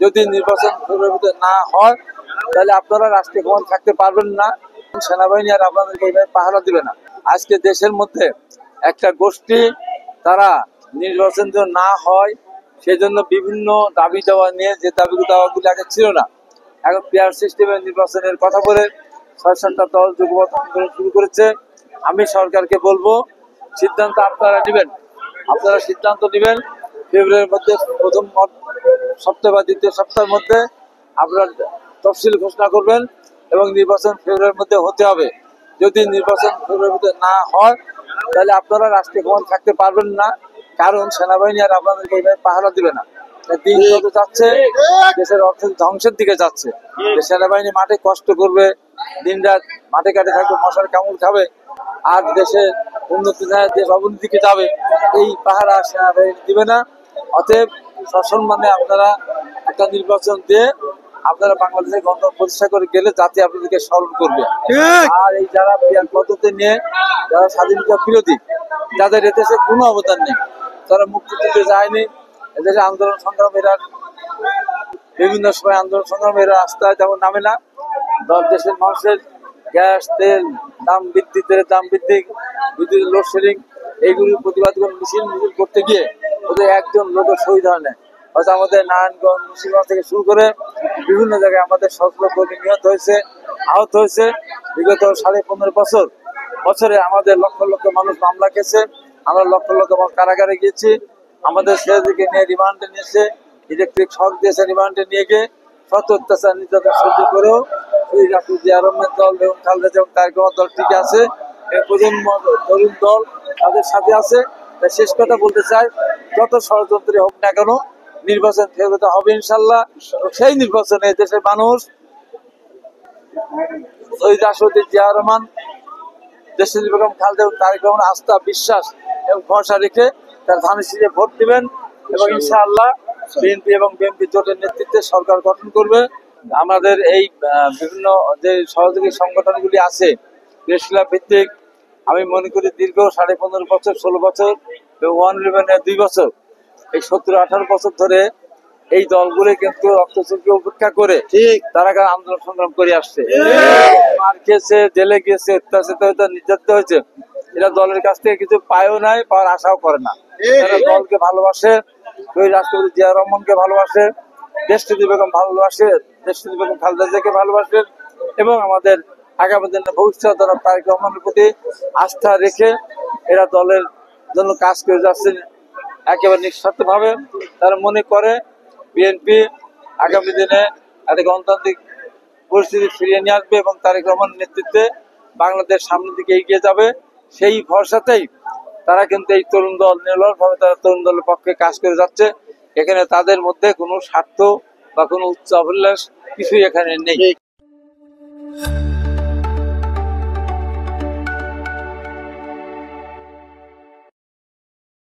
যদি নির্বাচন ফেব্রুয়ারিতে না হয় তাহলে আপনারা রাষ্ট্রীয় ক্ষমতা থাকতে পারবেন না। সেনাবাহিনী আর আপনাদেরকে এইভাবে পাহারা দিবে না। আজকে দেশের মধ্যে একটা গোষ্ঠী তারা নির্বাচন যেন না হয় সেজন্য বিভিন্ন দাবি দেওয়া নিয়ে, যে দাবিগুলো আগে ছিল না, এখন পেয়ার সিস্টেমে নির্বাচনের কথা বলে ৬-৭টা দল যুগপৎ আন্দোলন শুরু করেছে। আমি সরকারকে বলবো, সিদ্ধান্ত আপনারা নেবেন। আপনারা সিদ্ধান্ত নেবেন ফেব্রুয়ারির মধ্যে প্রথম সপ্তাহ বা দ্বিতীয় সপ্তাহের মধ্যে আপনারা তফসিল ঘোষণা করবেন এবং নির্বাচন ফেব্রুয়ারির মধ্যে হতে হবে। যদি নির্বাচন ফেব্রুয়ারির মধ্যে না হয় তাহলে আপনারা রাষ্ট্রীয় ক্ষমতা থাকতে পারবেন না, কারণ সেনাবাহিনী আর আপনাদেরকে এইভাবে পাহারা দিবে না। দিন যত যাচ্ছে দেশের অর্থনীতি ধ্বংসের দিকে যাচ্ছে। সেনাবাহিনী মাঠে কষ্ট করবে, দিন রাত মাঠে কাটে থাকবে, মশার কামড় খাবে, আর দেশের উন্নতি দেশ অবনতির দিকে যাবে। এই পাহারা সেনাবাহিনী দিবে না। অতএব সসম্মানে আপনারা একটা নির্বাচন দিয়ে আপনারা বাংলাদেশের গণতন্ত্র প্রতিষ্ঠা করে গেলে জাতি আপনাদেরকে স্মরণ করবে। আর এই যারা পিয়ার পদ্ধতি নিয়ে যারা স্বাধীনতা বিরোধী, যাদের এদেশে কোনো অবদান নেই, তারা মুক্তিযুদ্ধে যায়নি, এদেশে আন্দোলন সংগ্রামীরা বিভিন্ন সময় আন্দোলন সংগ্রামীরা রাস্তায় যেমন নামে না, দেশের মানুষের গ্যাস তেল দাম বৃদ্ধি, তেলের দাম বৃদ্ধি, বিদ্যুতের লোডশেডিং, এইগুলির প্রতিবাদ মিছিল করতে গিয়ে ওদের একজন লোকের শহীদ হয় না। হয়তো আমাদের নারায়ণগঞ্জ, মুন্সিগঞ্জ থেকে শুরু করে বিভিন্ন জায়গায় আমাদের সশস্ত্র কর্মী নিহত হয়েছে, আহত হয়েছে। বিগত 15.5 বছরে আমাদের লক্ষ লক্ষ মানুষ মামলা খেয়েছে, আমরা লক্ষ লক্ষ মানুষ কারাগারে গিয়েছি। আমাদের ছেলেদেরকে নিয়ে রিমান্ডে নিয়েছে, ইলেকট্রিক শক দিয়েছে, রিমান্ডে নিয়ে গিয়ে শত অত্যাচার নির্যাতন সহ্য করেও এই রাষ্ট্র জিয়া রহমানের দল এবং খালেদা জিয়া এবং তারেক রহমানের দল ঠিক আছে, প্রজন্ম তরুণ দল তাদের সাথে আছে। তাই শেষ কথা বলতে চাই, যত ষড়যন্ত্রী হোক না কেন নির্বাচন ফেব্রুয়ারিতে হবে ইনশাল্লাহ। সেই নির্বাচনে দেশের মানুষ শহীদ রাষ্ট্রপতি জিয়া রহমান, দেশের বেগম খালেদা এবং তারেক রহমান আস্থা, বিশ্বাস এবং ভরসা রেখে তার ধানের শীষে ভোট দিবেন এবং ইনশাআল্লাহ বিএনপি এবং বিএনপি জোটের নেতৃত্বে সরকার গঠন করবে। আমাদের এই বিভিন্ন যে সহযোগী সংগঠনগুলি আছে দেশলা ভিত্তিক, আমি মনে করি দীর্ঘ 15.5 বছর, 16 বছর এবং 2 বছর, এই 17-18 বছর ধরে এই দলগুলো কিন্তু রক্তচক্ষু উপেক্ষা করে তারা আন্দোলন সংগ্রাম করে আসছে। মার খেয়েছে, জেলে গিয়েছে, অত্যাচারিত নির্যাতিত হয়েছে। এরা দলের কাছ থেকে কিছু পায়ও নাই, পাওয়ার আশাও করে না। এরা দলকে ভালোবাসে, ওই রাষ্ট্রপতি জিয়া রহমানকে ভালোবাসে, দেশটিকে বেগম ভালোবাসে, দেশটিকে বেগম খালেদা জিয়াকে ভালোবাসে এবং আমাদের আগামী দিনে ভবিষ্যৎ তারেক রহমানের প্রতি আস্থা রেখে এরা দলের জন্য কাজ করে যাচ্ছে একেবারে নিঃস্বার্থ ভাবে। তারা মনে করে বিএনপি আগামী দিনে একটা গণতান্ত্রিক পরিস্থিতি ফিরিয়ে নিয়ে আসবে এবং তারেক রহমানের নেতৃত্বে বাংলাদেশ সামনের দিকে এগিয়ে যাবে। সেই ভরসাতেই তারা কিন্তু এই তরুণ দল নির্ভরভাবে তারা তরুণ দলের পক্ষে কাজ করে যাচ্ছে। এখানে তাদের মধ্যে কোনো স্বার্থ বা কোনো উচ্চ অভিলাষ কিছুই এখানে নেই।